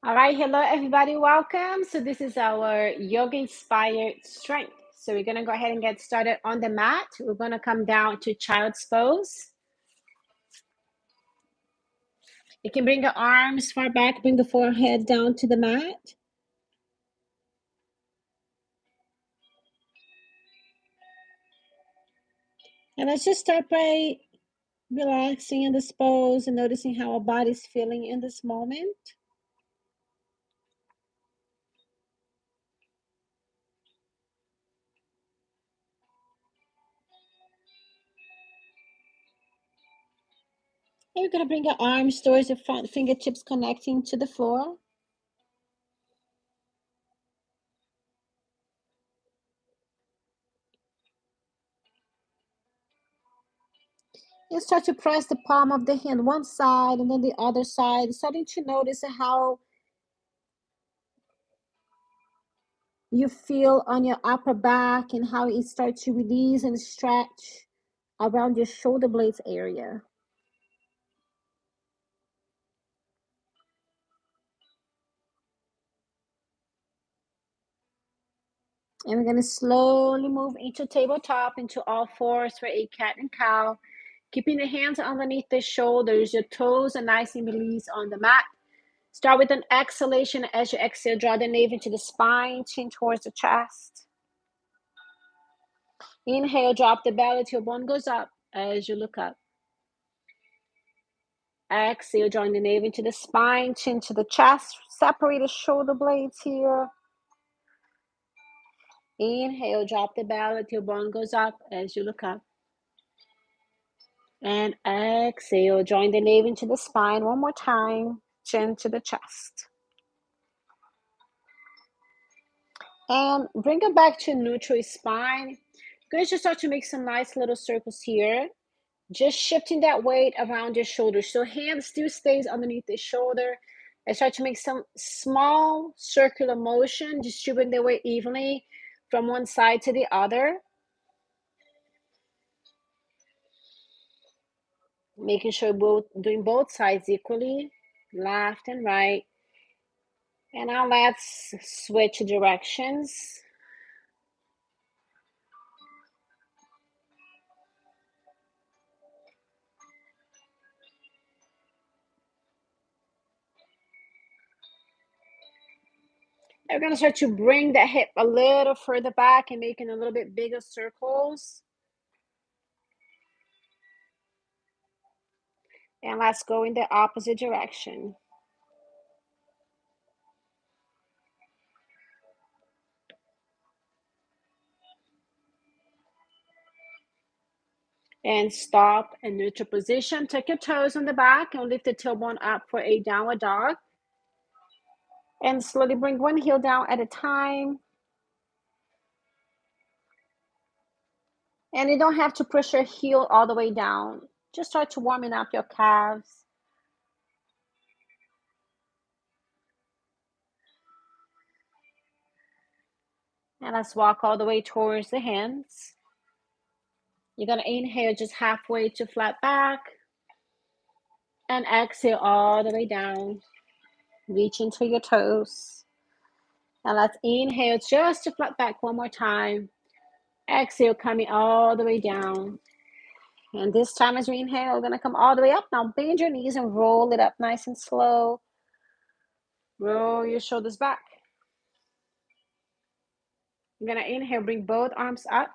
All right, hello everybody, welcome. So this is our yoga inspired strength. So we're gonna go ahead and get started on the mat. We're gonna come down to child's pose. You can bring the arms far back, bring the forehead down to the mat. And let's just start by relaxing in this pose and noticing how our body's feeling in this moment. And we're gonna bring our arms towards the front, fingertips connecting to the floor. And start to press the palm of the hand one side and then the other side, starting to notice how you feel on your upper back and how it starts to release and stretch around your shoulder blades area. And we're going to slowly move into tabletop, into all fours for a cat and cow. Keeping the hands underneath the shoulders, your toes are nice and released on the mat. Start with an exhalation. As you exhale, draw the navel into the spine, chin towards the chest. Inhale, drop the belly till bone goes up as you look up. Exhale, drawing the navel into the spine, chin to the chest. Separate the shoulder blades here. Inhale, drop the belly till bone goes up as you look up. And exhale, join the navel into the spine one more time, chin to the chest. And bring it back to neutral spine. Going to start to make some nice little circles here. Just shifting that weight around your shoulders. So hand still stays underneath the shoulder. And start to make some small circular motion, distributing the weight evenly from one side to the other. Making sure doing both sides equally, left and right. And now let's switch directions. And we're going to start to bring the hip a little further back and making a little bit bigger circles. And let's go in the opposite direction. And stop in neutral position. Take your toes on the back and lift the tailbone up for a downward dog. And slowly bring one heel down at a time. And you don't have to push your heel all the way down. Just start to warming up your calves. And let's walk all the way towards the hands. You're going to inhale just halfway to flat back. And exhale all the way down. Reach into your toes. And let's inhale just to flat back one more time. Exhale, coming all the way down. And this time as we inhale, we're going to come all the way up. Now bend your knees and roll it up nice and slow. Roll your shoulders back. You're going to inhale, bring both arms up.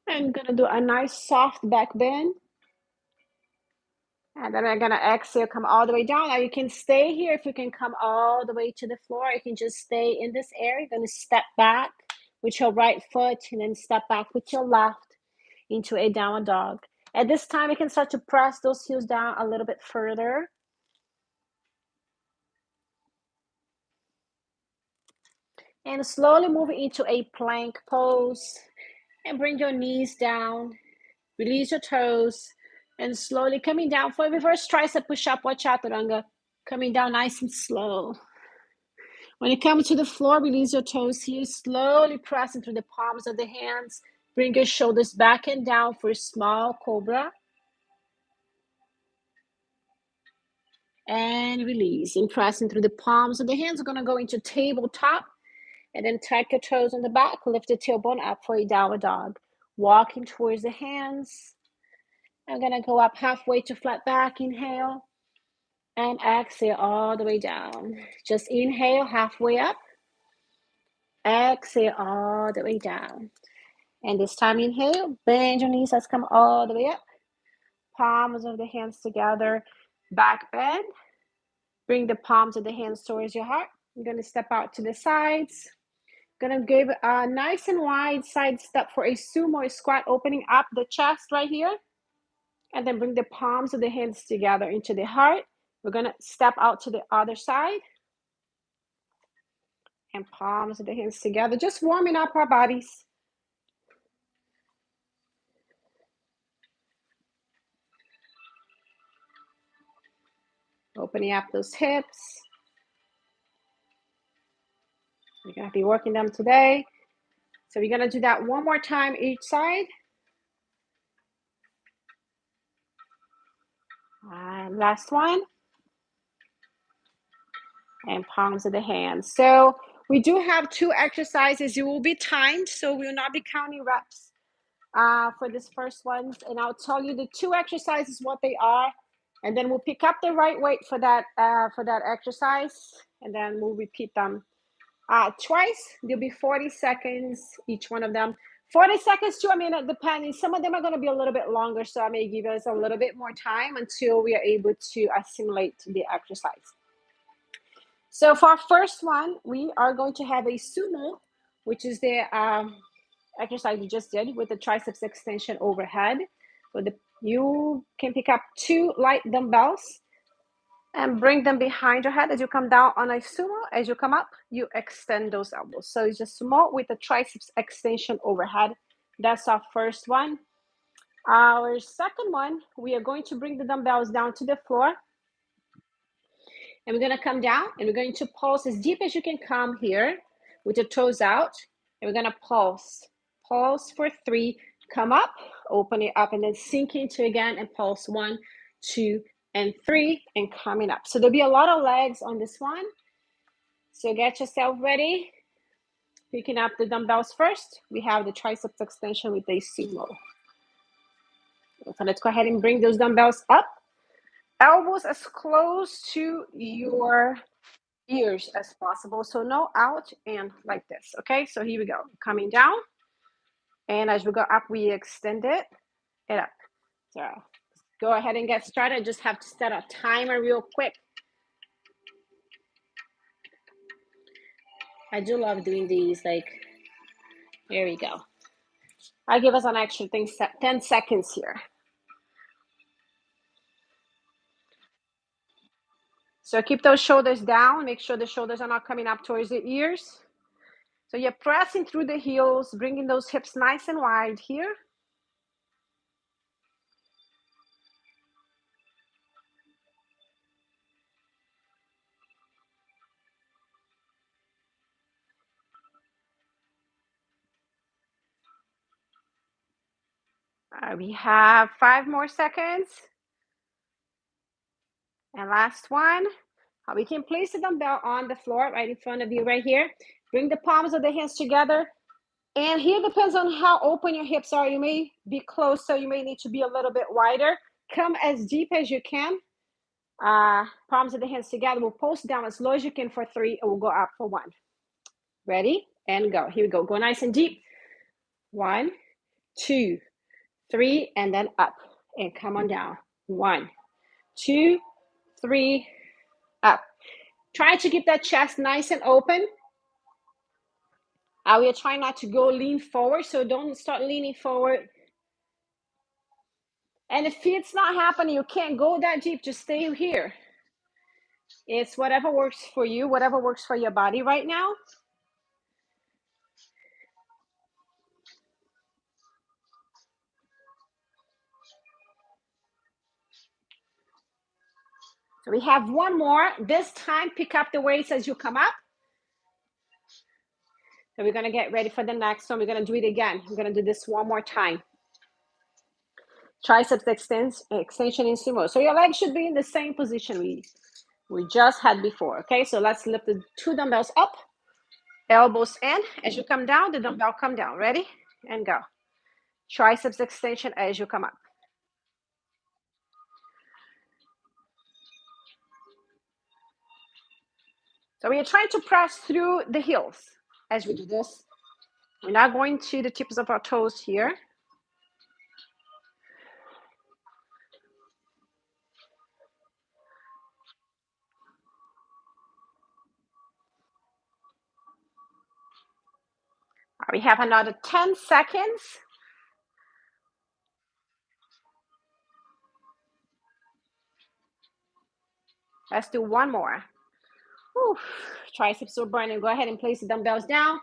And going to do a nice soft back bend. And then we're going to exhale, come all the way down. Now you can stay here. If you can come all the way to the floor, you can just stay in this area. You're going to step back with your right foot and then step back with your left into a downward dog. At this time, you can start to press those heels down a little bit further. And slowly move into a plank pose. And bring your knees down. Release your toes. And slowly coming down for a reverse tricep push-up or chaturanga. Coming down nice and slow. When you come to the floor, release your toes here. Slowly pressing through the palms of the hands. Bring your shoulders back and down for a small cobra. and release. And pressing through the palms of the hands. We're gonna go into tabletop and then tuck your toes on the back, lift the tailbone up for a downward dog. Walking towards the hands. I'm gonna go up halfway to flat back, inhale, and exhale all the way down. Just inhale halfway up, exhale all the way down. And this time inhale, bend your knees, let's come all the way up. Palms of the hands together, back bend. Bring the palms of the hands towards your heart. I'm gonna step out to the sides. Gonna give a nice and wide side step for a sumo squat, opening up the chest right here. And then bring the palms of the hands together into the heart. We're gonna step out to the other side. And palms of the hands together, just warming up our bodies. Opening up those hips. We're gonna be working them today. So we're gonna do that one more time each side. And last one. And palms of the hands. So we do have 2 exercises. You will be timed, so we will not be counting reps for this first one. And I'll tell you the 2 exercises, what they are, and then we'll pick up the right weight for that exercise, and then we'll repeat them twice. There'll be 40 seconds each one of them. 40 seconds to a minute, depending. Some of them are going to be a little bit longer, so I may give us a little bit more time until we are able to assimilate the exercise. So for our first one, we are going to have a sumo, which is the exercise we just did with the triceps extension overhead. You can pick up 2 light dumbbells and bring them behind your head as you come down on a sumo. As you come up, you extend those elbows. So it's just sumo with the triceps extension overhead. That's our first one. Our second one, we are going to bring the dumbbells down to the floor. And we're going to come down and we're going to pulse as deep as you can come here with your toes out. And we're going to pulse. Pulse for 3. Come up, open it up, and then sink into again and pulse 1, 2, and 3, and coming up. So there'll be a lot of legs on this one. So get yourself ready. Picking up the dumbbells first. We have the triceps extension with a sumo. So let's go ahead and bring those dumbbells up. Elbows as close to your ears as possible. So no out and like this. Okay, so here we go. Coming down. And as we go up, we extend it up. So go ahead and get started. I just have to set a timer real quick. I do love doing these. Like, there we go. I'll give us an extra 10 seconds here. So keep those shoulders down. Make sure the shoulders are not coming up towards the ears. So you're pressing through the heels, bringing those hips nice and wide here. We have 5 more seconds. And last one. We can place the dumbbell on the floor right in front of you right here. Bring the palms of the hands together. And here depends on how open your hips are. You may be close, so you may need to be a little bit wider. Come as deep as you can. Palms of the hands together. We'll pulse down as low as you can for 3, and we'll go up for 1. Ready? And go. Here we go. Go nice and deep. 1, 2, 3, and then up. And come on down. 1, 2, 3, up. Try to keep that chest nice and open. We are trying not to go lean forward, so don't start leaning forward. And if it's not happening, you can't go that deep, just stay here. It's whatever works for you, whatever works for your body right now. So we have 1 more. This time, pick up the weights as you come up. So we're going to get ready for the next one. We're going to do it again. We're going to do this 1 more time. Triceps extension in sumo. So your legs should be in the same position, really. we just had before. Okay, so let's lift the 2 dumbbells up, elbows in. As you come down, the dumbbell come down. Ready? And go. Triceps extension as you come up. So we are trying to press through the heels as we do this. We're not going to the tips of our toes here. We have another 10 seconds. Let's do one more. Whew. Triceps are burning. Go ahead and place the dumbbells down.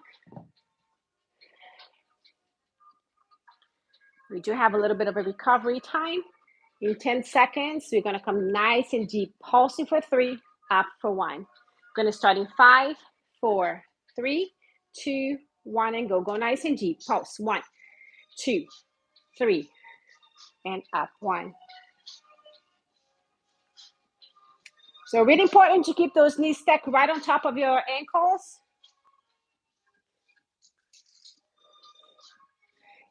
We do have a little bit of a recovery time. In 10 seconds, we're going to come nice and deep, pulsing for 3, up for 1. We're going to start in 5, 4, 3, 2, 1, and go. Go nice and deep. Pulse. 1, 2, 3, and up. 1. So really important to keep those knees stacked right on top of your ankles.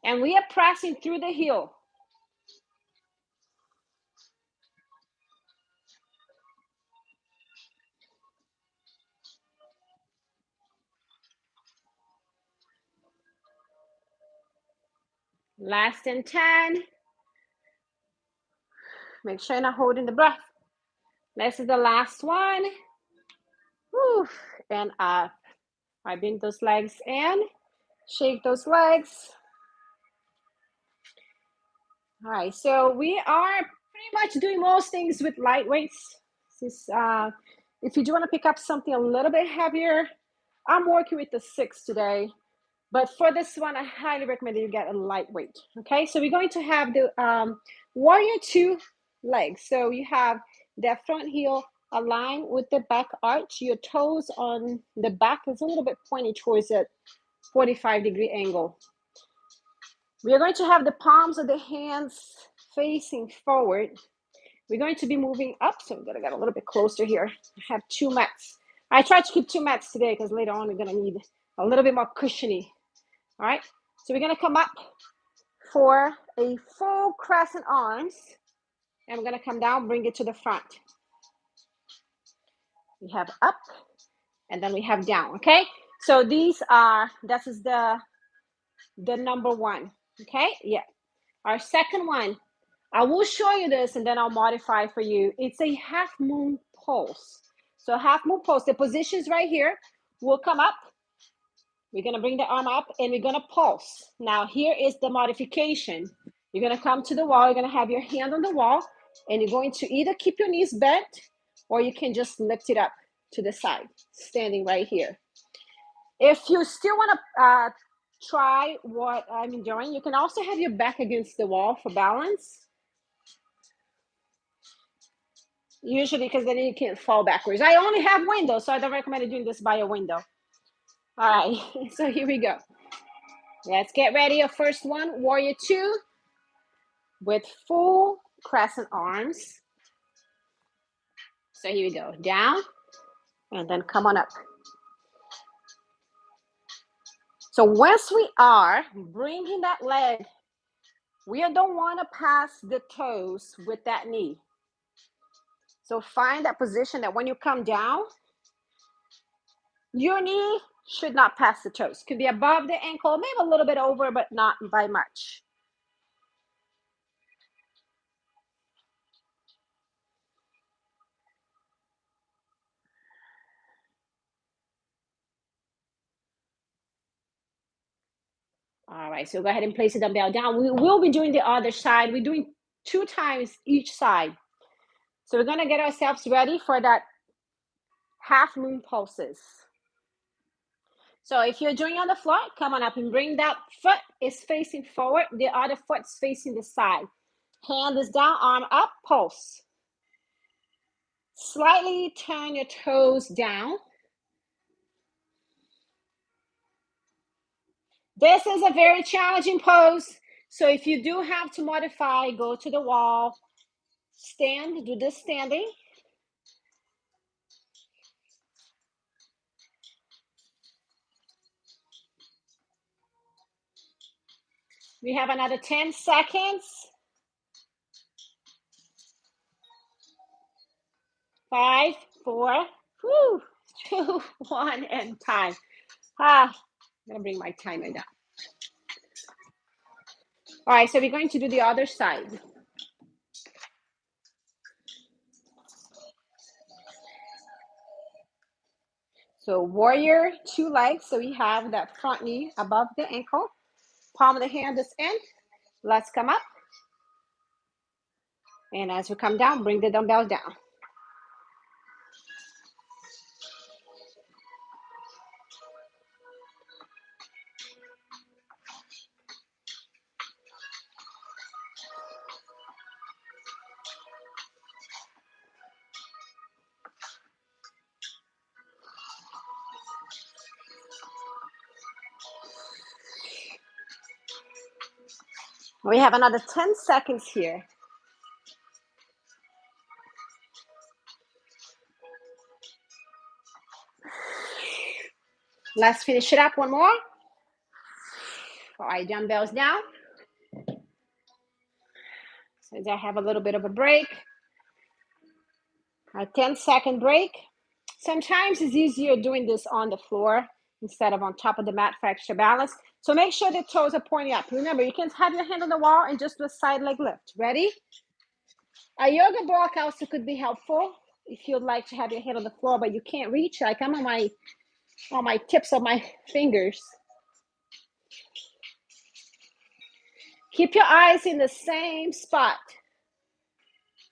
And we are pressing through the heel. Last in 10. Make sure you're not holding the breath. This is the last one. Whew. And up. I bring those legs in. Shake those legs. All right, so we are pretty much doing most things with light weights. If you do want to pick up something a little bit heavier, I'm working with the 6 today. But for this one, I highly recommend that you get a lightweight. Okay, so we're going to have the warrior 2 legs. So you have that front heel aligned with the back arch. Your toes on the back is a little bit pointed towards that 45-degree angle. We are going to have the palms of the hands facing forward. We're going to be moving up. So I'm going to get a little bit closer here. I have 2 mats. I tried to keep 2 mats today because later on we're going to need a little bit more cushiony. All right, so we're going to come up for a full crescent arms, and we're going to come down, bring it to the front. We have up, and then we have down, okay? So this is the number 1, okay? Yeah. Our second one, I will show you this, and then I'll modify for you. It's a half moon pulse. So half moon pulse, the position's right here. We'll come up. We're going to bring the arm up and we're going to pulse. Now, here is the modification. You're going to come to the wall. You're going to have your hand on the wall and you're going to either keep your knees bent or you can just lift it up to the side, standing right here. If you still want to try what I'm doing, you can also have your back against the wall for balance. Usually because then you can't fall backwards. I only have windows, so I don't recommend doing this by a window. All right, so here we go. Let's get ready. Your first one, warrior 2 with full crescent arms. So here we go, down and then come on up. So once we are bringing that leg, we don't want to pass the toes with that knee. So find that position that when you come down, your knee should not pass the toes. Could be above the ankle, maybe a little bit over, but not by much. All right, so go ahead and place the dumbbell down. We will be doing the other side. We're doing 2 times each side. So we're going to get ourselves ready for that half moon pulses. So if you're doing on the floor, come on up and bring that foot is facing forward. The other foot's facing the side. Hand is down, arm up, pulse. Slightly turn your toes down. This is a very challenging pose. So if you do have to modify, go to the wall, stand, do this standing. We have another 10 seconds. 5, 4, 2, 1, and time. I'm gonna bring my timer down. All right, so we're going to do the other side. So warrior, 2 legs. So we have that front knee above the ankle. Palm of the hand is in. Let's come up. And as we come down, bring the dumbbells down. We have another 10 seconds here. Let's finish it up one more. All right, dumbbells down. Since I have a little bit of a break, a 10-second break. Sometimes it's easier doing this on the floor instead of on top of the mat for extra balance. So make sure the toes are pointing up. Remember, you can have your hand on the wall and just do a side leg lift. Ready? A yoga block also could be helpful if you'd like to have your hand on the floor, but you can't reach. Like I'm on my tips of my fingers. Keep your eyes in the same spot.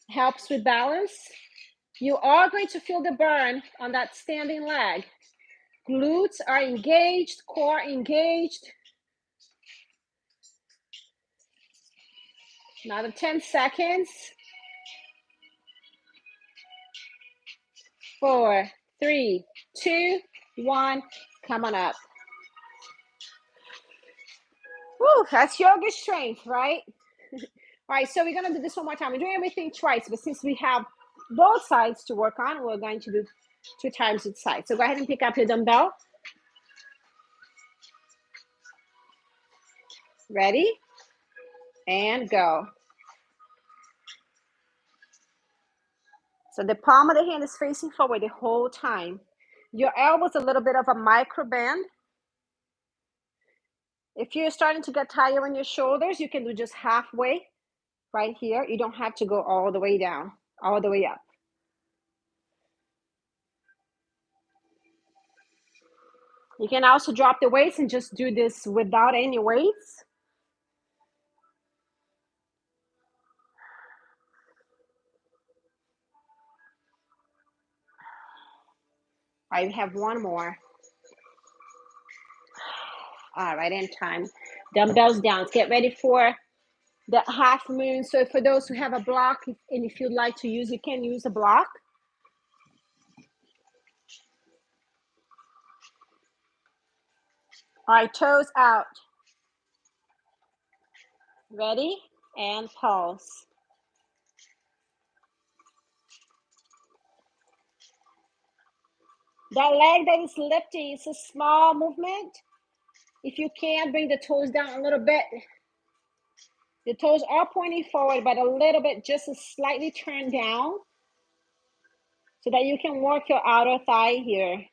Helps with balance. You are going to feel the burn on that standing leg. Glutes are engaged, core engaged. Another 10 seconds. 4, 3, 2, 1. Come on up. Woo, that's yoga strength, right? All right, so we're going to do this one more time. We're doing everything twice, but since we have both sides to work on, we're going to do 2 times each side. So go ahead and pick up your dumbbell. Ready? And go. So the palm of the hand is facing forward the whole time. Your elbow's a little bit of a micro bend. If you're starting to get tired on your shoulders, you can do just halfway right here. You don't have to go all the way down, all the way up. You can also drop the weights and just do this without any weights. I have one more. All right, in time. Dumbbells down. Let's get ready for the half moon. So for those who have a block, and if you'd like to use, you can use a block. All right, toes out. Ready? And pulse. That leg that is lifting, it's a small movement. If you can, bring the toes down a little bit. The toes are pointing forward, but a little bit, just slightly turned down so that you can work your outer thigh here.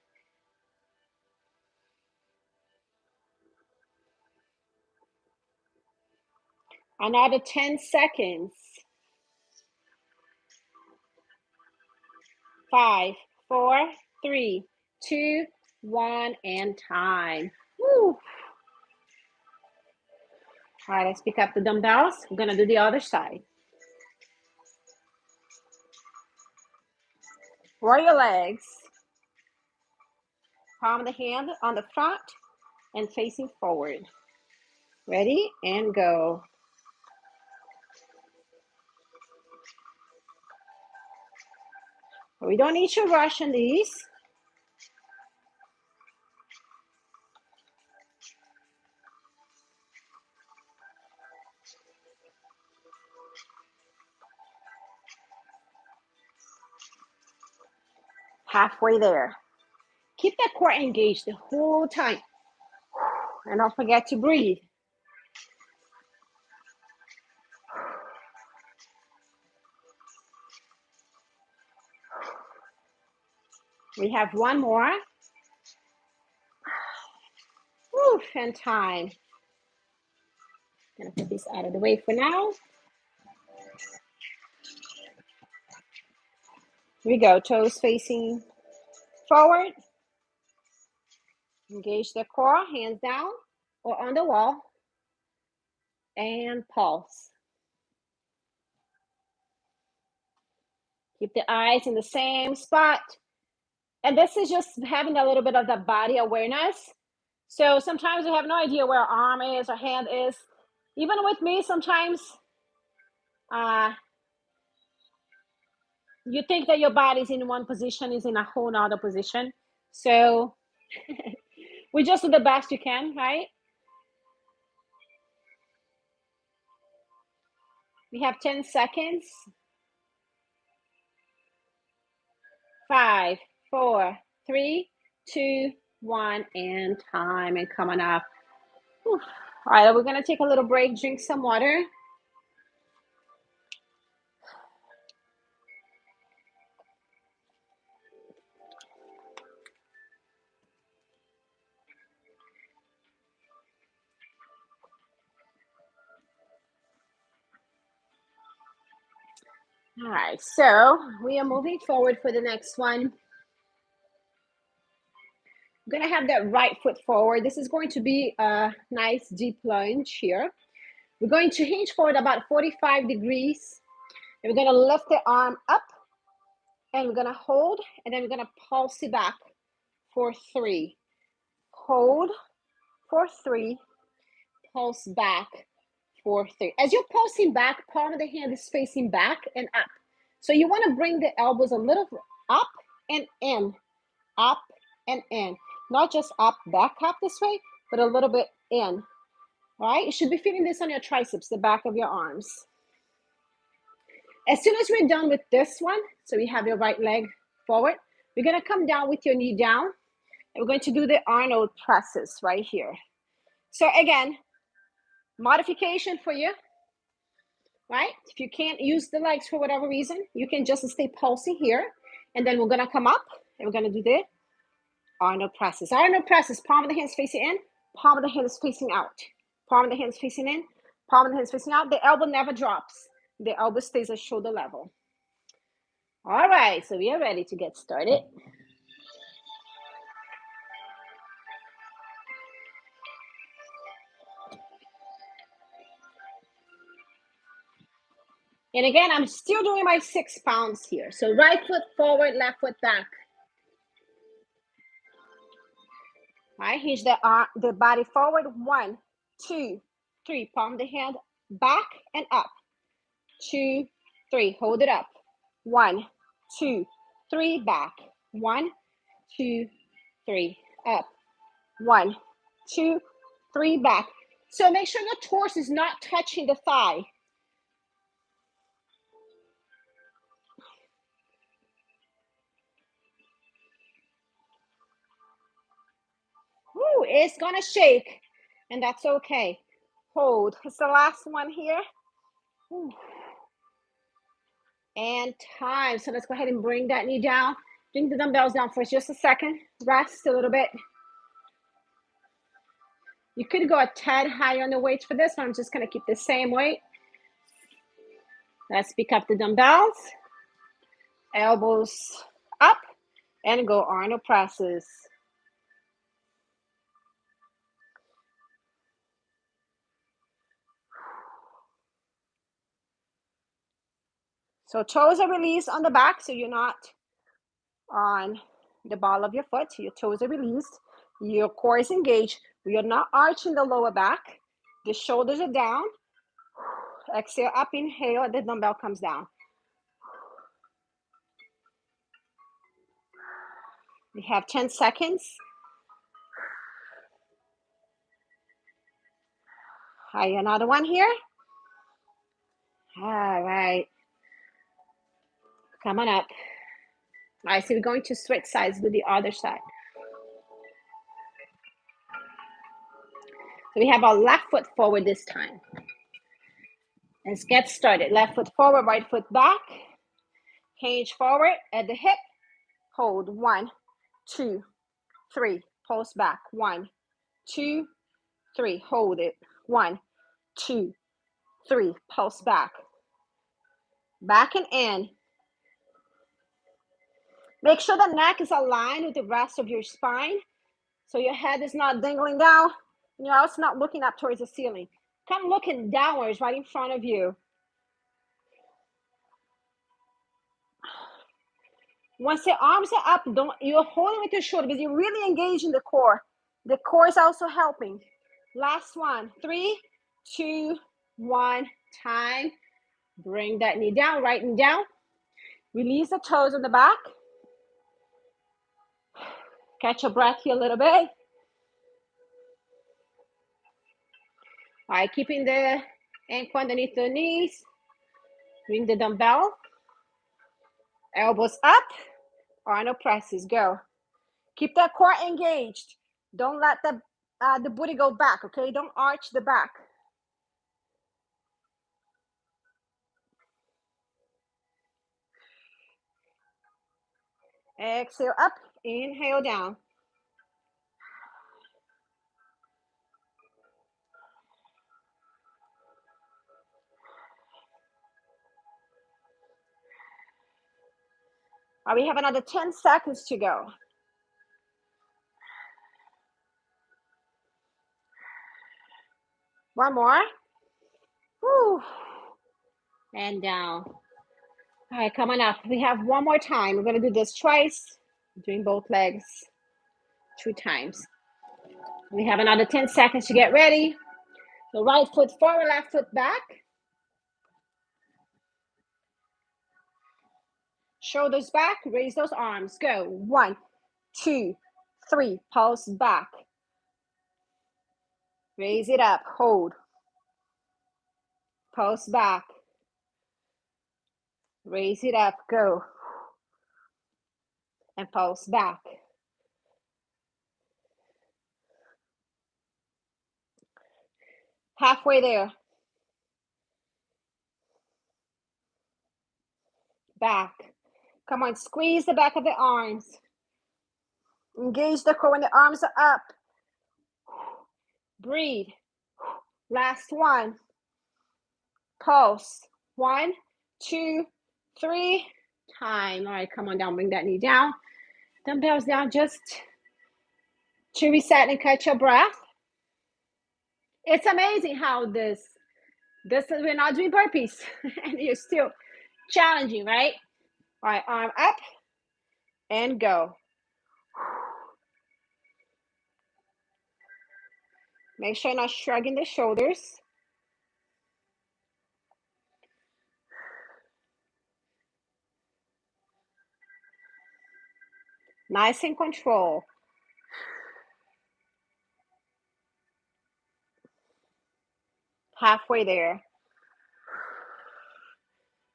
Another 10 seconds. 5, 4, 3, 2, 1, and time. Woo. All right, let's pick up the dumbbells. We're gonna do the other side. Roll your legs. Palm of the hand on the front and facing forward. Ready? And go. We don't need to rush on these. Halfway there. Keep that core engaged the whole time. And don't forget to breathe. We have one more. Whew, and time. Gonna put this out of the way for now. Here we go, toes facing forward. Engage the core, hands down or on the wall. And pulse. Keep the eyes in the same spot. And this is just having a little bit of the body awareness. So sometimes you have no idea where arm is or hand is. Even with me, sometimes you think that your body's in one position, is in a whole nother position. So we just do the best you can, right? We have 10 seconds. 5, 4, 3, 2, 1, and time. And coming up. Whew. All right, we're going to take a little break, drink some water. All right, so we are moving forward for the next one. I'm going to have that right foot forward. This is going to be a nice deep lunge here. We're going to hinge forward about 45 degrees. And we're going to lift the arm up. And we're going to hold. And then we're going to pulse it back for 3. Hold for 3. Pulse back for 3. As you're pulsing back, palm of the hand is facing back and up. So you want to bring the elbows a little up and in. Up and in. Not just up, back up this way, but a little bit in. All right? You should be feeling this on your triceps, the back of your arms. As soon as we're done with this one, so we have your right leg forward, we're going to come down with your knee down, and we're going to do the Arnold presses right here. So again, modification for you, right? If you can't use the legs for whatever reason, you can just stay pulsing here, and then we're going to come up, and we're going to do the Arnold presses. Arnold presses, palm of the hands facing in, palm of the hands facing out. Palm of the hands facing in, palm of the hands facing out. The elbow never drops. The elbow stays at shoulder level. All right, so we are ready to get started. And again, I'm still doing my 6 pounds here. So right foot forward, left foot back. All right, hinge the body forward. 1, 2, 3. Palm of the hand back and up. 2, 3. Hold it up. 1, 2, 3. Back. 1, 2, 3. Up. 1, 2, 3. Back. So make sure your torso is not touching the thigh. Ooh, it's gonna shake, and that's okay. Hold. It's the last one here. Ooh. And time. So let's go ahead and bring that knee down. Bring the dumbbells down for just a second. Rest a little bit. You could go a tad higher on the weights for this one. I'm just gonna keep the same weight. Let's pick up the dumbbells. Elbows up and go Arnold presses. So toes are released on the back, so you're not on the ball of your foot. Your toes are released. Your core is engaged. We are not arching the lower back. The shoulders are down. Exhale up, inhale, the dumbbell comes down. We have 10 seconds. Hi, another one here. All right. Come on up. All right, so we're going to switch sides to the other side. So we have our left foot forward this time. Let's get started. Left foot forward, right foot back. Hinge forward at the hip. Hold. 1, 2, 3. Pulse back. 1, 2, 3. Hold it. 1, 2, 3. Pulse back. Back and in. Make sure the neck is aligned with the rest of your spine, so your head is not dangling down, and you're also not looking up towards the ceiling. Kind of looking downwards right in front of you. Once the arms are up, you're holding with your shoulder, but you're really engaging the core. The core is also helping. Last one. 3, 2, 1. Time. Bring that knee down, right knee down. Release the toes on the back. Catch your breath here a little bit. All right, keeping the ankle underneath the knees. Bring the dumbbell. Elbows up. Arnold presses. Go. Keep that core engaged. Don't let the booty go back, okay? Don't arch the back. Exhale up. Inhale down. All right, we have another 10 seconds to go. One more. Whew. And down. All right, coming up. We have one more time. We're going to do this twice, doing both legs 2 times. We have another 10 seconds to get ready. The right foot forward, left foot back. Shoulders back, raise those arms. Go. 1, 2, 3. Pulse back. Raise it up. Hold. Pulse back. Raise it up. Go. And pulse back. Halfway there. Back. Come on, squeeze the back of the arms. Engage the core when the arms are up. Breathe. Last one. Pulse. 1, 2, 3. Time. All right, come on down. Bring that knee down. Dumbbells down just to reset and catch your breath. It's amazing how this we're not doing burpees and you're still challenging, right? All right, arm up and go. Make sure you're not shrugging the shoulders. Nice and control. Halfway there.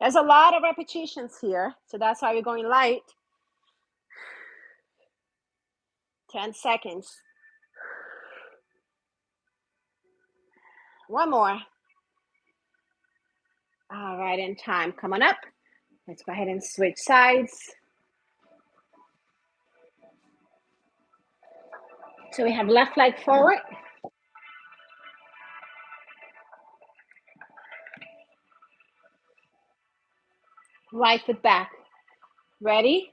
There's a lot of repetitions here, so that's why we're going light. 10 seconds. One more. All right, and time coming up. Let's go ahead and switch sides. So we have left leg forward. Right foot back. Ready,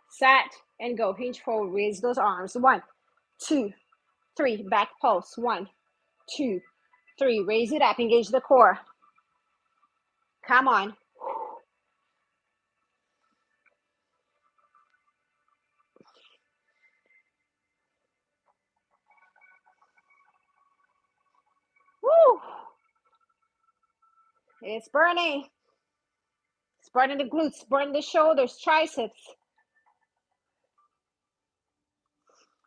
set, and go. Hinge forward, raise those arms. 1, 2, 3. Back pulse. 1, 2, 3. Raise it up. Engage the core. Come on. Woo! It's burning. It's burning the glutes, burning the shoulders, triceps.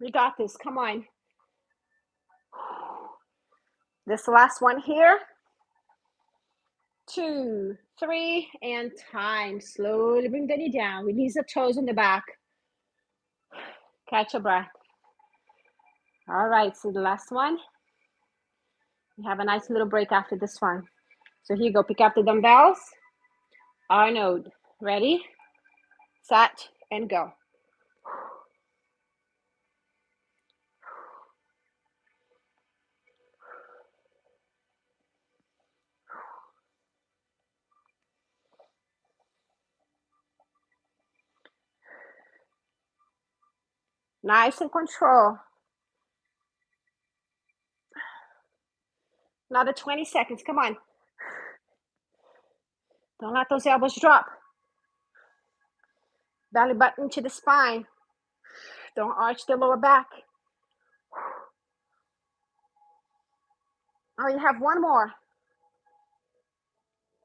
We got this. Come on. This last one here. 2, 3, and time. Slowly bring the knee down. Release the toes on the back. Catch a breath. All right, so the last one. We have a nice little break after this one. So here you go. Pick up the dumbbells. Arnold. Ready, set, and go. Nice and control. Another 20 seconds. Come on. Don't let those elbows drop. Belly button to the spine. Don't arch the lower back. Oh, you have one more.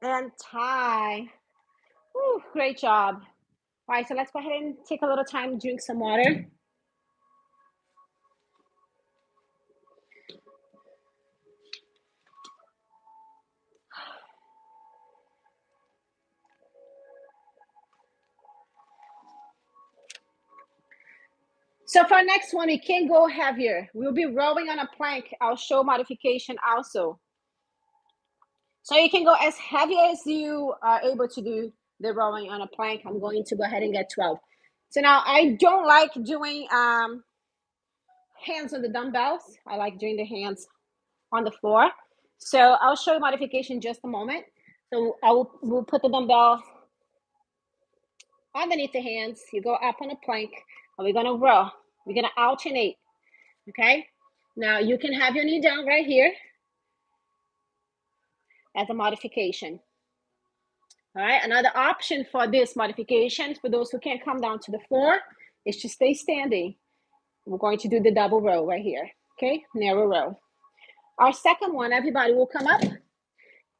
And tie. Woo, great job. All right, so let's go ahead and take a little time to drink some water. So for our next one, we can go heavier. We'll be rowing on a plank. I'll show modification also. So you can go as heavy as you are able to do the rowing on a plank. I'm going to go ahead and get 12. So now I don't like doing hands on the dumbbells. I like doing the hands on the floor. So I'll show you modification in just a moment. So we'll put the dumbbell underneath the hands. You go up on a plank, and we're gonna row. We're gonna alternate. Okay. Now you can have your knee down right here as a modification. All right. Another option for this modification, for those who can't come down to the floor, is to stay standing. We're going to do the double row right here. Okay. Narrow row. Our second one, everybody will come up.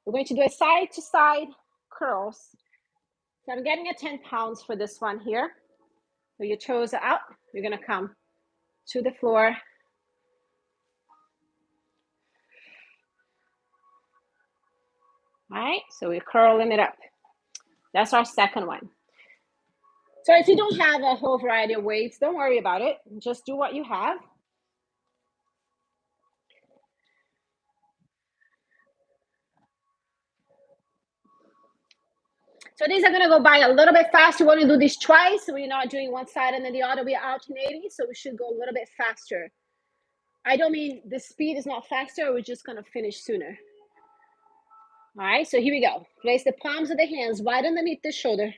We're going to do a side to side curls. So I'm getting a 10 pounds for this one here. So your toes are out. You're going to come to the floor. All right. So we're curling it up. That's our second one. So if you don't have a whole variety of weights, don't worry about it. Just do what you have. So these are going to go by a little bit fast. You want to do this twice. So we're not doing one side and then the other. We're alternating. So we should go a little bit faster. I don't mean the speed is not faster. We're just going to finish sooner. All right. So here we go. Place the palms of the hands right underneath the shoulder.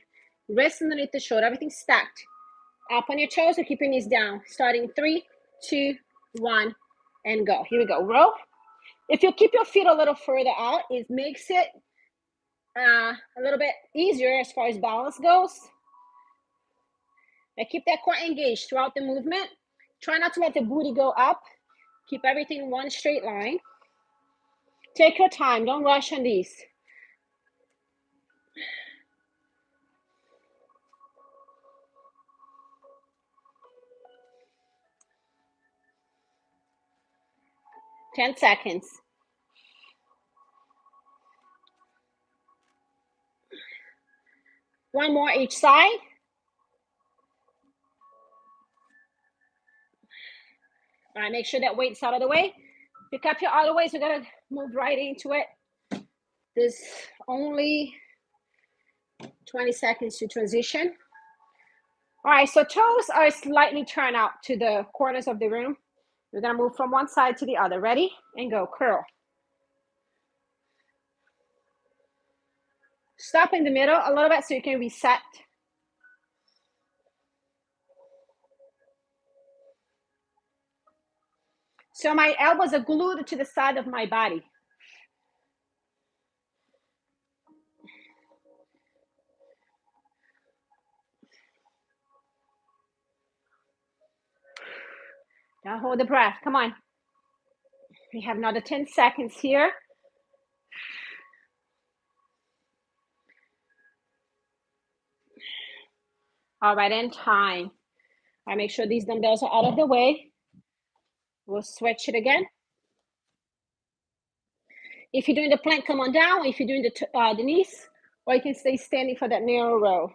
Wrist underneath the shoulder. Everything stacked. Up on your toes. So keep your knees down. Starting 3, 2, 1, and go. Here we go. Row. If you keep your feet a little further out, it makes it a little bit easier as far as balance goes. Now keep that core engaged throughout the movement. Try not to let the booty go up. Keep everything in one straight line. Take your time. Don't rush on these. Ten seconds. One more each side. All right, make sure that weight's out of the way. Pick up your other weights. We're going to move right into it. There's only 20 seconds to transition. All right, so toes are slightly turned out to the corners of the room. We're going to move from one side to the other. Ready? And go. Curl. Stop in the middle a little bit so you can reset. So my elbows are glued to the side of my body. Now hold the breath. Come on. We have another 10 seconds here. All right, and time. I make sure these dumbbells are out of the way. We'll switch it again. If you're doing the plank, come on down. If you're doing the knees, or you can stay standing for that narrow row.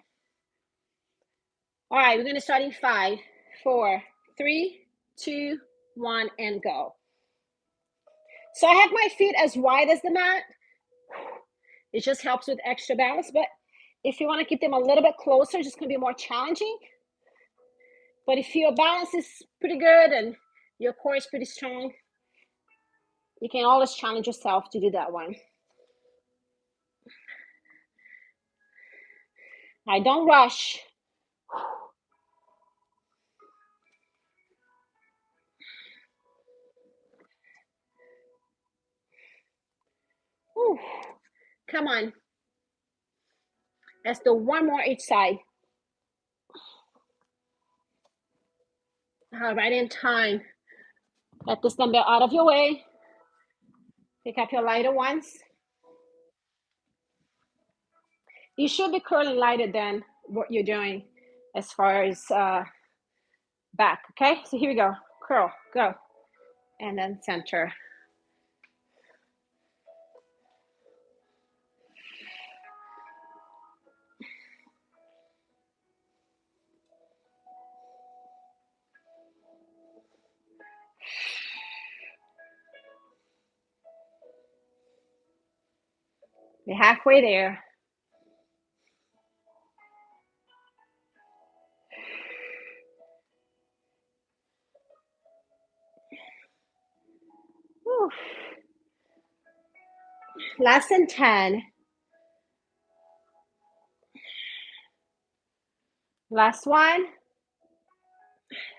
All right, we're going to start in 5, 4, 3, 2, 1, and go. So I have my feet as wide as the mat. It just helps with extra balance, but if you want to keep them a little bit closer, it's just going to be more challenging. But if your balance is pretty good and your core is pretty strong, you can always challenge yourself to do that one. I don't rush. Come on. Let's do one more each side. All right, in time. Get this dumbbell out of your way. Pick up your lighter ones. You should be curling lighter than what you're doing as far as back, okay? So here we go. Curl, go. And then center. We're halfway there. Whew. Less than 10. Last one.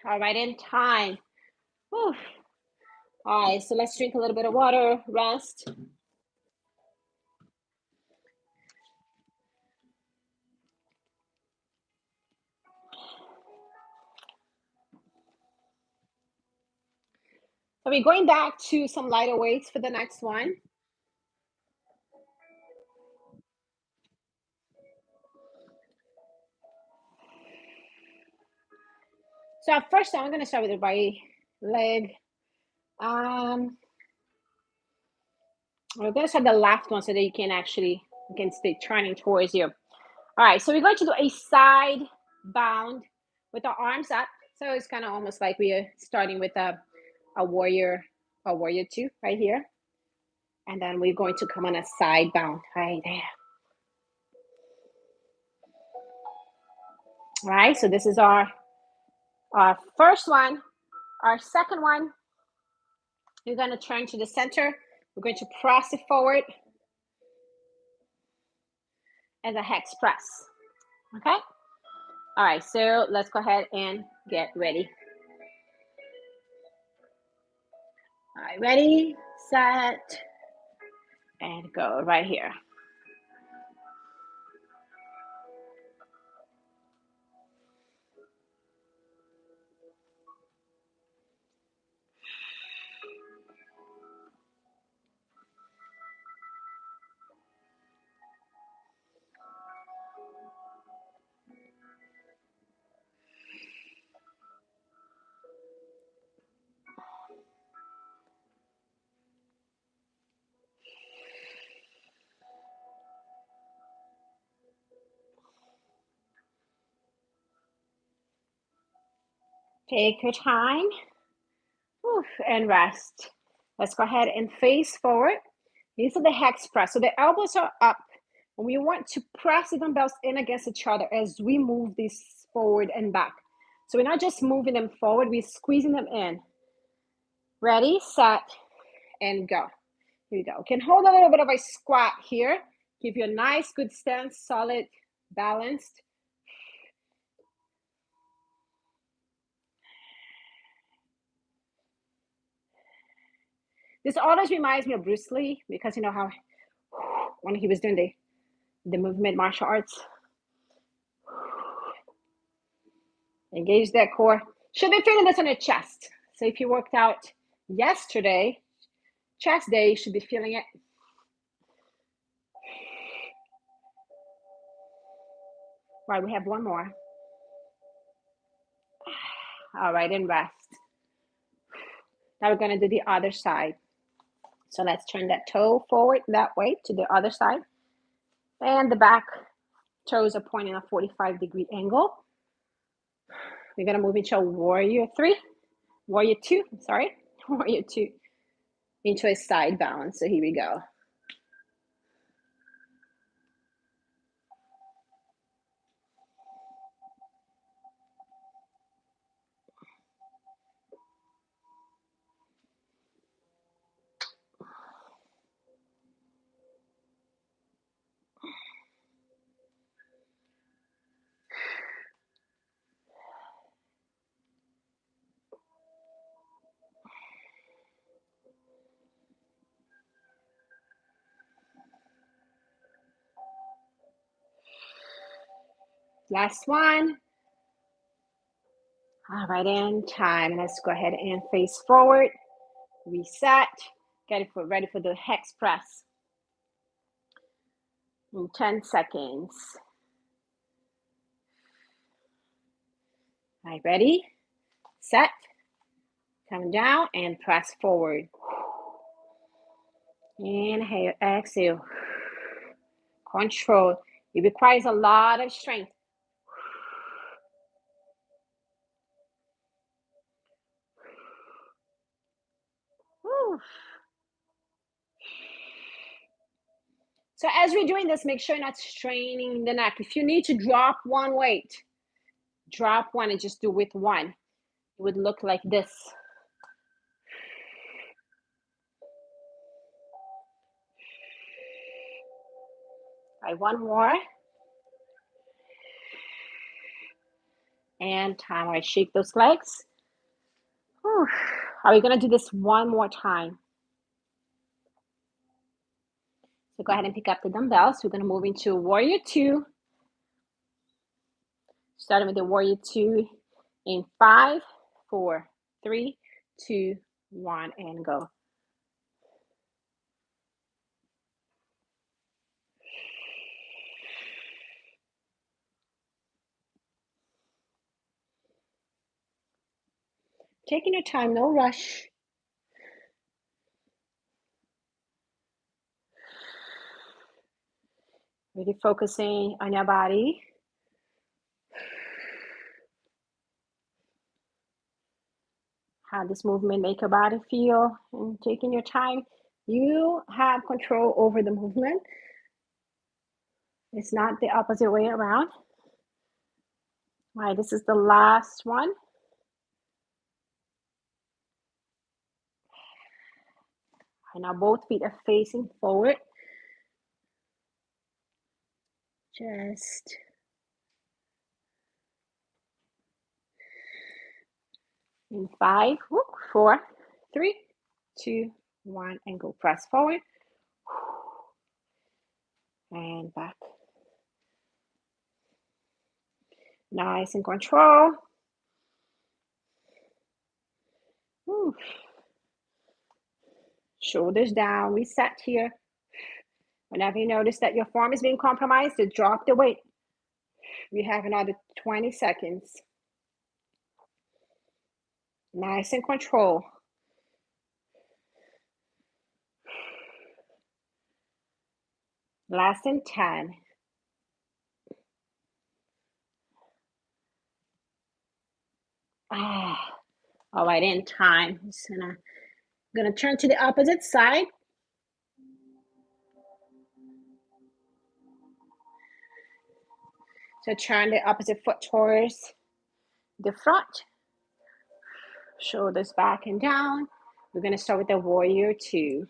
All right, in time. Whew. All right, so let's drink a little bit of water, rest. So we're going back to some lighter weights for the next one. So first I'm going to start with the right leg. We're going to start the left one so that you can stay turning towards you. All right, so we're going to do a side bound with the arms up. So it's kind of almost like we are starting with a warrior two right here. And then we're going to come on a side bound right there. All right, so this is our first one. Our second one, you're going to turn to the center. We're going to press it forward as a hex press. Okay? All right, so let's go ahead and get ready. All right, ready, set, and go right here. Take your time. And rest. Let's go ahead and face forward. These are the hex press. So the elbows are up. And we want to press the dumbbells in against each other as we move this forward and back. So we're not just moving them forward, we're squeezing them in. Ready, set, and go. Here we go. You can hold a little bit of a squat here. Give you a nice, good stance, solid, balanced. This always reminds me of Bruce Lee because you know how when he was doing the movement martial arts. Engage that core. Should be feeling this on your chest. So if you worked out yesterday, chest day, you should be feeling it. Right, we have one more. All right, and rest. Now we're going to do the other side. So let's turn that toe forward that way to the other side. And the back toes are pointing a 45-degree angle. We're going to move into a warrior two, warrior two, into a side bound. So here we go. Last one. All right, and time. Let's go ahead and face forward. Reset. Get it ready for the hex press in 10 seconds. All right, ready, set, come down and press forward. Inhale, exhale. Control. It requires a lot of strength. Woo. So as we're doing this, make sure you're not straining the neck. If you need to drop one weight, drop one and just do with one. It would look like this. All right, one more. And time. All right, shake those legs. Whew. Are we going to do this one more time? So go ahead and pick up the dumbbells. We're going to move into Warrior 2. Starting with the Warrior 2 in 5, 4, 3, 2, 1, and go. Taking your time, no rush. Really focusing on your body. How this movement make your body feel, and taking your time. You have control over the movement. It's not the opposite way around. All right, this is the last one. And now both feet are facing forward. Just in 5, 4, 3, 2, 1, and go. Press forward. And back. Nice and control. Whew. Shoulders down. Reset here. Whenever you notice that your form is being compromised, just drop the weight. We have another 20 seconds. Nice and control. Last in 10. All right, in time. So now I'm gonna turn to the opposite side. So turn the opposite foot towards the front. Shoulders back and down. We're gonna start with the Warrior 2.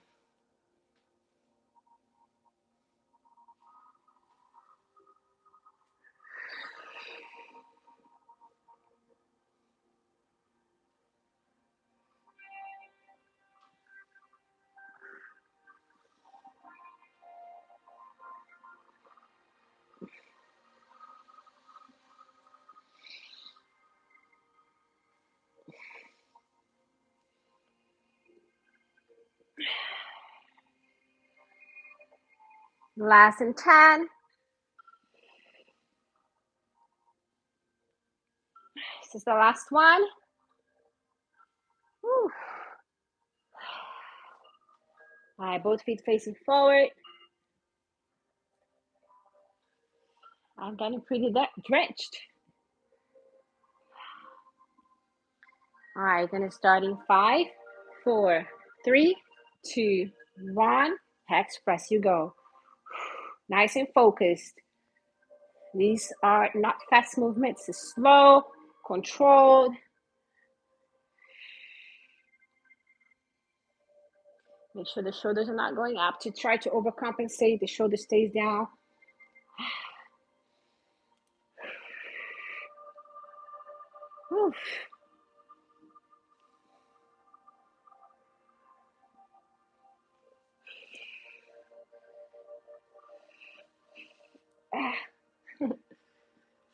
Last in 10. This is the last one. Whew. All right, both feet facing forward. I'm getting pretty drenched. All right, gonna start in 5, 4, 3, 2, 1. Hex press, you go. Nice and focused. These are not fast movements, it's slow, controlled. Make sure the shoulders are not going up. To try to overcompensate, the shoulder stays down. Whew.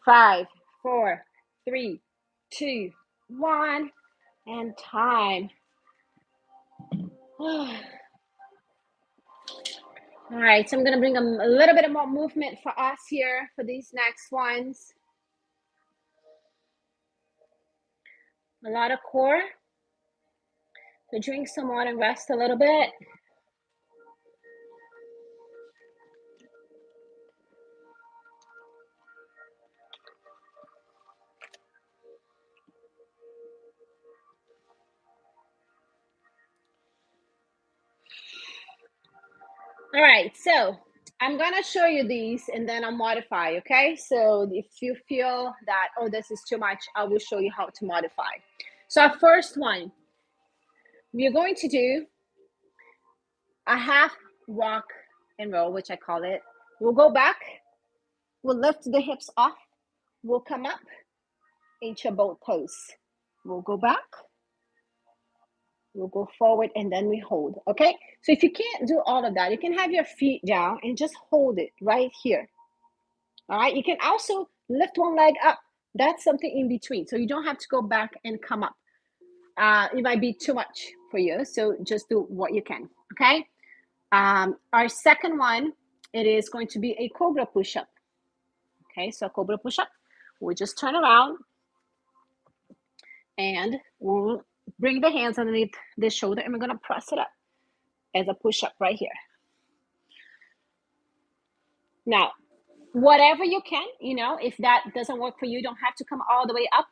5, 4, 3, 2, 1, and time. All right, so I'm gonna bring a little bit more movement for us here for these next ones. A lot of core. So drink some water and rest a little bit. All right, so I'm gonna show you these and then I'll modify, okay? So if you feel that, oh, this is too much, I will show you how to modify. So our first one, we're going to do a half rock and roll, which I call it. We'll go back, we'll lift the hips off, we'll come up into a boat pose. We'll go back, we'll go forward, and then we hold, okay? So if you can't do all of that, you can have your feet down and just hold it right here. All right, you can also lift one leg up. That's something in between. So you don't have to go back and come up. It might be too much for you. So just do what you can, okay? Our second one, it is going to be a cobra push-up. Okay, so a cobra push-up. We'll just turn around and we'll bring the hands underneath the shoulder and we're gonna press it up as a push-up right here. Now, whatever you can, if that doesn't work for you, you don't have to come all the way up.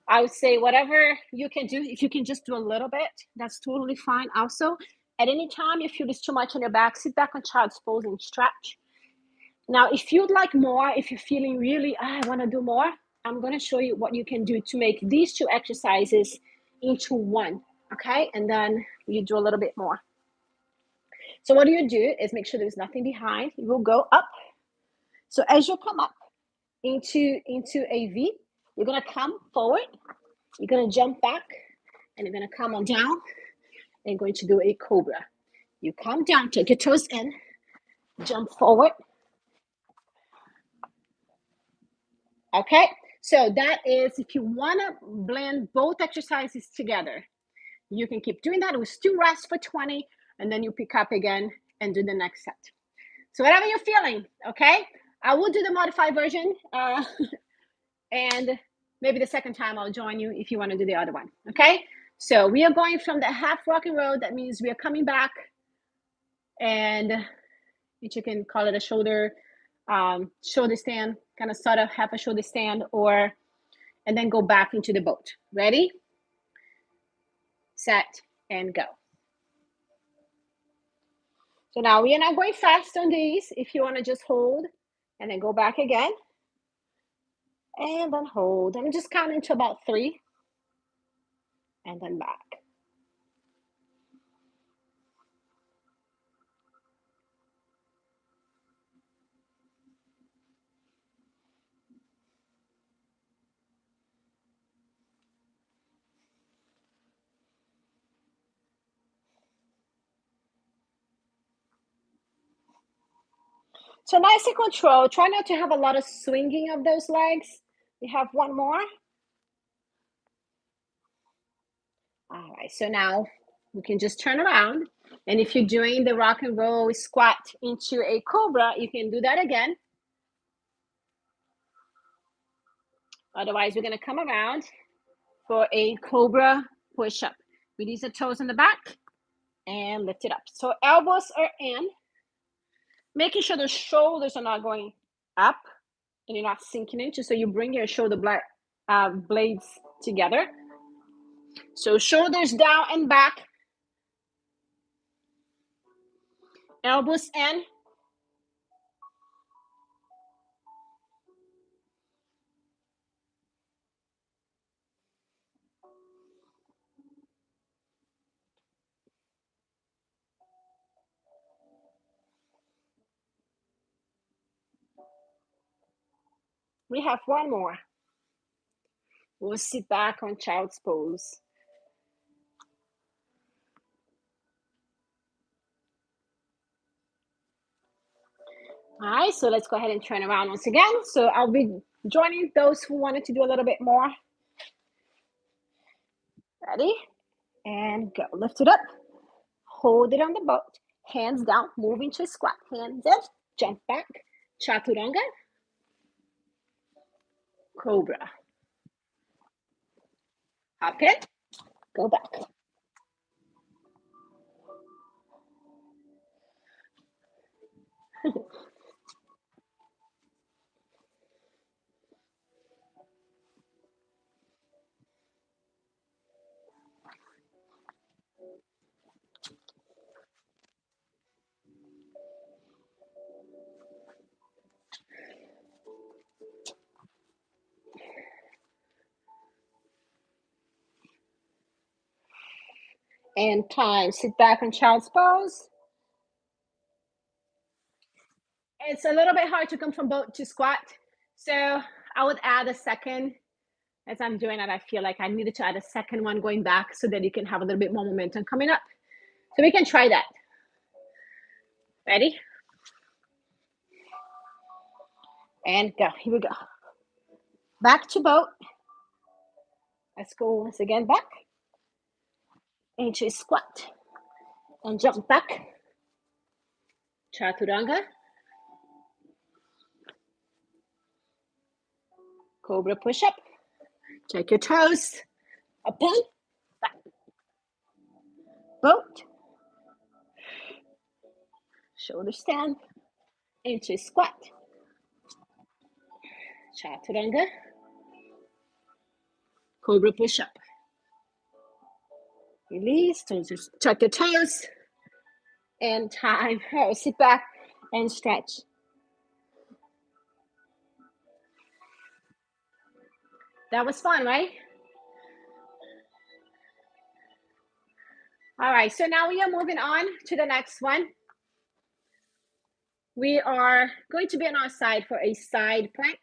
I would say whatever you can do, if you can just do a little bit, that's totally fine. Also, at any time you feel it's too much on your back, sit back on child's pose and stretch. Now, if you'd like more, if you're feeling really, I want to do more, I'm going to show you what you can do to make these two exercises into one, okay? And then you do a little bit more. So what you do is make sure there's nothing behind. You will go up. So as you come up into a V, you're going to come forward. You're going to jump back and you're going to come on down and going to do a cobra. You come down, take your toes in, jump forward. Okay, so that is, if you want to blend both exercises together, you can keep doing that. We'll still rest for 20 and then you pick up again and do the next set. So whatever you're feeling, okay? I will do the modified version and maybe the second time I'll join you if you want to do the other one, okay? So we are going from the half rock and roll. That means we are coming back and you can call it a shoulder stand, kind of sort of half a shoulder stand, and then go back into the boat. Ready, set, and go. So now we are not going fast on these. If you want to just hold and then go back again and then hold. I'm just counting to about 3 and then back. So nice and control. Try not to have a lot of swinging of those legs. We have one more. All right, so now we can just turn around. And if you're doing the rock and roll squat into a cobra, you can do that again. Otherwise, we're gonna come around for a cobra push-up. Release the toes in the back and lift it up. So elbows are in, making sure the shoulders are not going up and you're not sinking into, so you bring your shoulder blades together. So shoulders down and back, elbows in. We have one more. We'll sit back on child's pose. All right, so let's go ahead and turn around once again. So I'll be joining those who wanted to do a little bit more. Ready? And go. Lift it up. Hold it on the boat. Hands down. Move into a squat. Hands in. Jump back. Chaturanga. Cobra. Hop in. Go back. And time. Sit back in child's pose. It's a little bit hard to come from boat to squat. So I would add a second. As I'm doing it, I feel like I needed to add a second one going back so that you can have a little bit more momentum coming up. So we can try that. Ready? And go. Here we go. Back to boat. Let's go once again back. Into a squat. And jump back. Chaturanga. Cobra push-up. Check your toes. Up in. Back. Boat. Shoulder stand. Into a squat. Chaturanga. Cobra push-up. Release. Check your toes. And time. All right, sit back and stretch. That was fun, right? All right, so now we are moving on to the next one. We are going to be on our side for a side plank.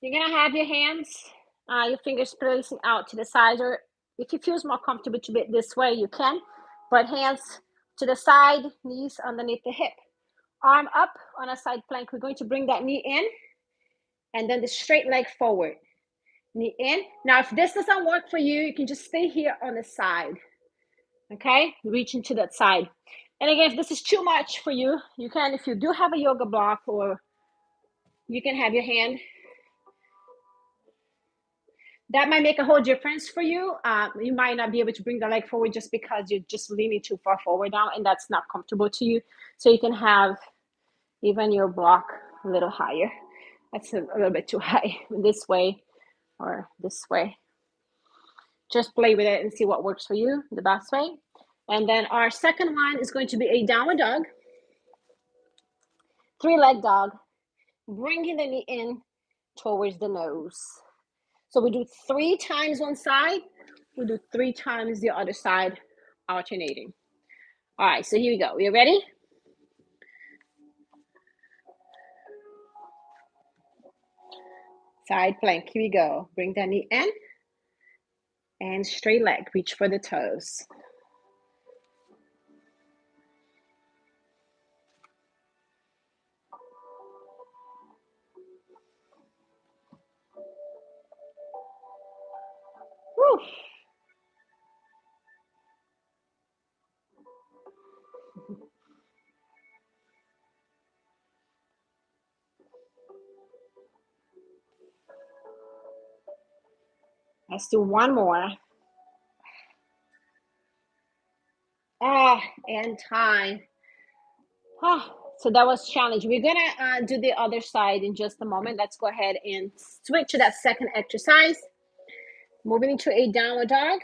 You're gonna have your hands, your fingers placing out to the side, or if it feels more comfortable to be this way, you can, but hands to the side, knees underneath the hip. Arm up on a side plank. We're going to bring that knee in, and then the straight leg forward. Knee in. Now, if this doesn't work for you, you can just stay here on the side. Okay, reaching to that side. And again, if this is too much for you, you can, if you do have a yoga block, or you can have your hand. That might make a whole difference for you. You might not be able to bring the leg forward just because you're just leaning too far forward now, and that's not comfortable to you. So you can have even your block a little higher. That's a little bit too high. This way or this way. Just play with it and see what works for you the best way. And then our second one is going to be a downward dog. 3-leg dog. Bringing the knee in towards the nose. So we do 3 times one side. We do 3 times the other side, alternating. All right, so here we go. You ready? Side plank. Here we go. Bring that knee in. And straight leg. Reach for the toes. Woo. Let's do one more. And time. So that was challenge. We're gonna do the other side in just a moment. Let's go ahead and switch to that second exercise. Moving into a downward dog.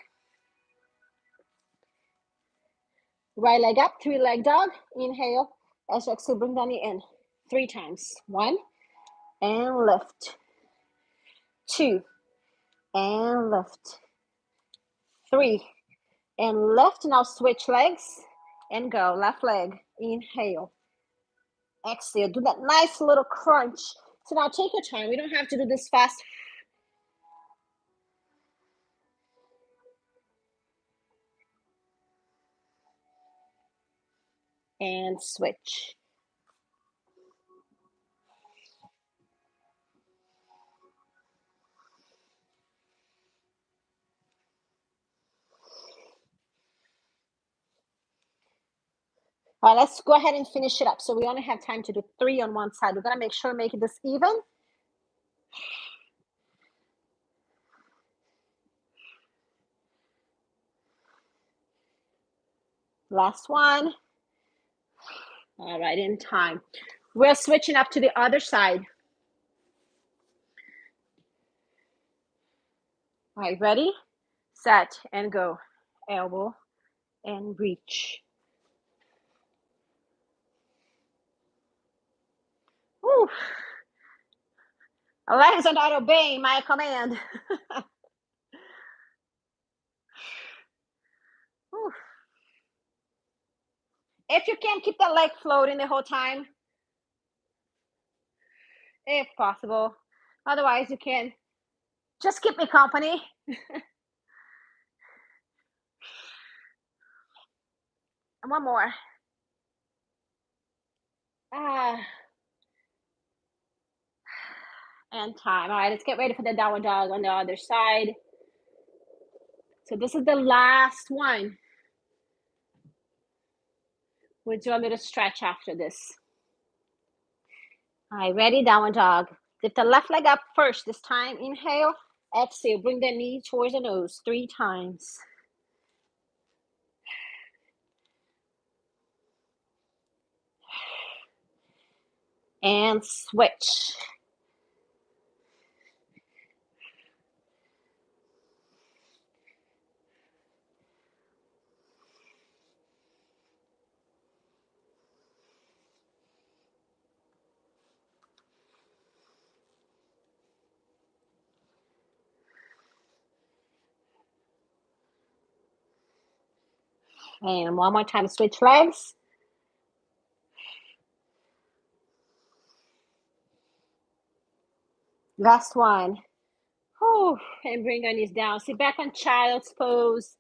Right leg up, 3-leg dog. Inhale. As you exhale, bring the knee in 3 times. 1, and lift. 2, and lift. 3, and lift. Now switch legs and go. Left leg. Inhale. Exhale. Do that nice little crunch. So now take your time. We don't have to do this fast. and switch. All right, let's go ahead and finish it up. So we only have time to do 3 on one side. We're gonna make sure make this even. Last one. All right, in time. We're switching up to the other side. All right, ready, set, and go. Elbow and reach. Whew. Legs are not obeying my command. If you can, keep the leg floating the whole time, if possible. Otherwise, you can just keep me company. And one more. And time. All right, let's get ready for the downward dog on the other side. So this is the last one. We'll do a little stretch after this. All right, ready, downward dog. Lift the left leg up first. This time, inhale, exhale. Bring the knee towards the nose 3 times. And switch. And one more time, switch legs. Last one. Whew. And bring our knees down. Sit back on child's pose.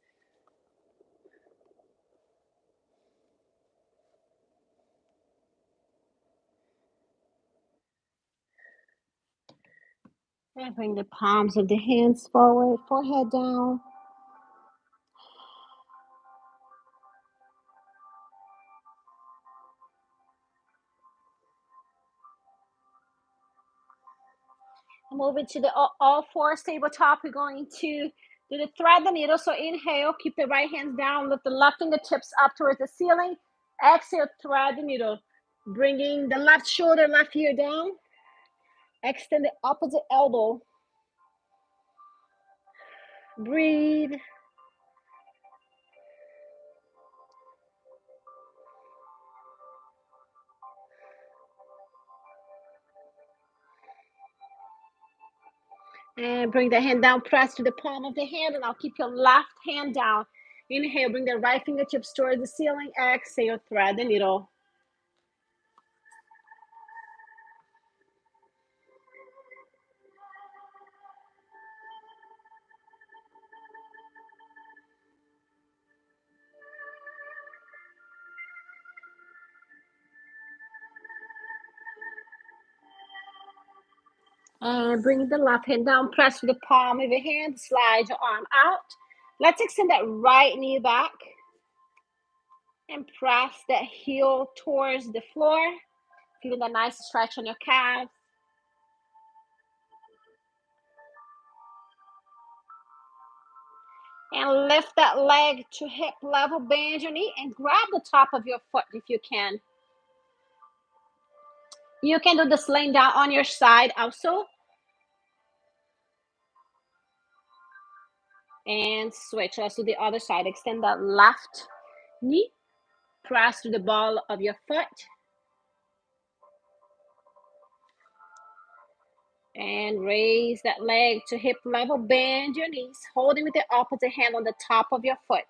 And bring the palms of the hands forward, forehead down. Move it to the all fours tabletop. We're going to do the thread the needle. So inhale, keep the right hands down, lift the left fingertips up towards the ceiling. Exhale, thread the needle. Bringing the left shoulder, left ear down. Extend the opposite elbow. Breathe. And bring the hand down, press to the palm of the hand, and I'll keep your left hand down. Inhale, bring the right fingertips towards the ceiling. Exhale, thread the needle. And bring the left hand down, press with the palm of your hand, slide your arm out. Let's extend that right knee back and press that heel towards the floor, feeling that nice stretch on your calves. And lift that leg to hip level, bend your knee, and grab the top of your foot if you can. You can do this laying down on your side also. And switch. Let's do the other side. Extend that left knee, press to the ball of your foot. And raise that leg to hip level, bend your knees, holding with the opposite hand on the top of your foot.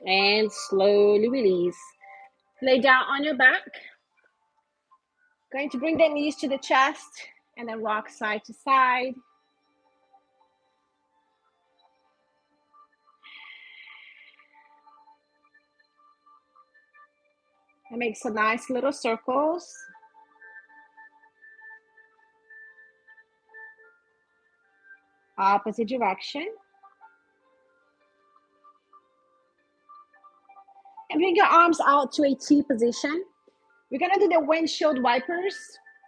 And slowly release. Lay down on your back. Going to bring the knees to the chest and then rock side to side. And make some nice little circles. Opposite direction. And bring your arms out to a T position. We're gonna do the windshield wipers.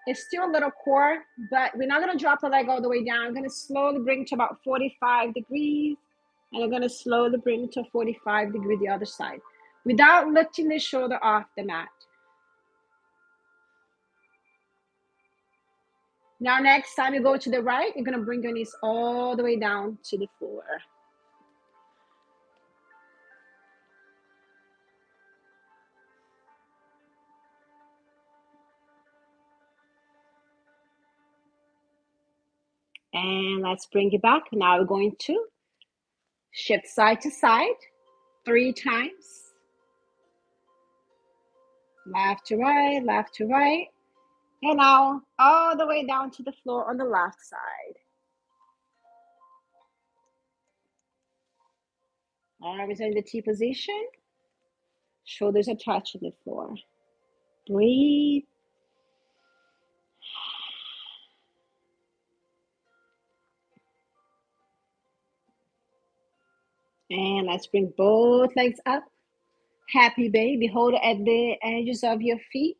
It's still a little core, but we're not gonna drop the leg all the way down. I'm gonna slowly bring to about 45 degrees, and I'm gonna slowly bring to 45 degrees the other side, without lifting the shoulder off the mat. Now, next time you go to the right, you're gonna bring your knees all the way down to the floor. And let's bring it back. Now we're going to shift side to side 3 times. Left to right, left to right. And now all the way down to the floor on the left side. Arms in the T position. Shoulders are touching the floor. Breathe. And let's bring both legs up. Happy baby. Hold it at the edges of your feet.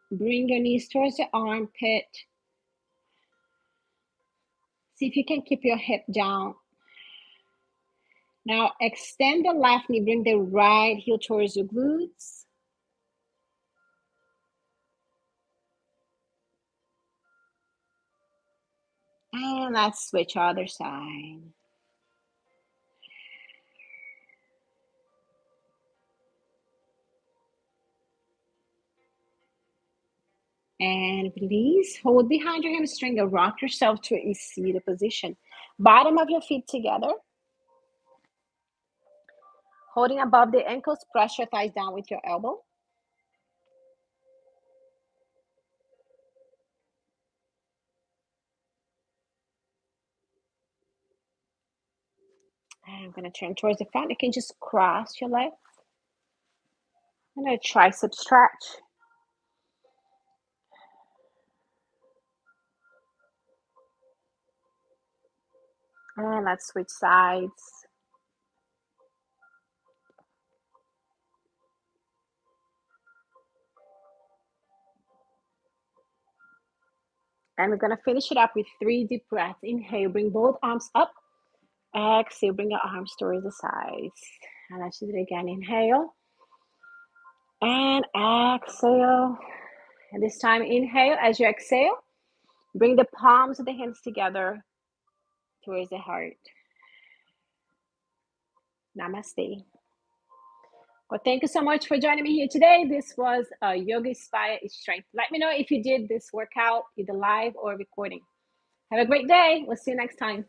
Bring your knees towards the armpit. See if you can keep your hip down. Now extend the left knee. Bring the right heel towards your glutes. And let's switch other side. And release. Hold behind your hamstring and rock yourself to a seated position. Bottom of your feet together. Holding above the ankles, press your thighs down with your elbow. And I'm going to turn towards the front. You can just cross your legs. And a tricep stretch. And let's switch sides. And we're going to finish it up with 3 deep breaths. Inhale, bring both arms up. Exhale, bring your arms towards the sides. And let's do it again. Inhale. And exhale. And this time, inhale. As you exhale, bring the palms of the hands together towards the heart. Namaste. Well, thank you so much for joining me here today. This was Yoga Inspire Strength. Let me know if you did this workout, either live or recording. Have a great day. We'll see you next time.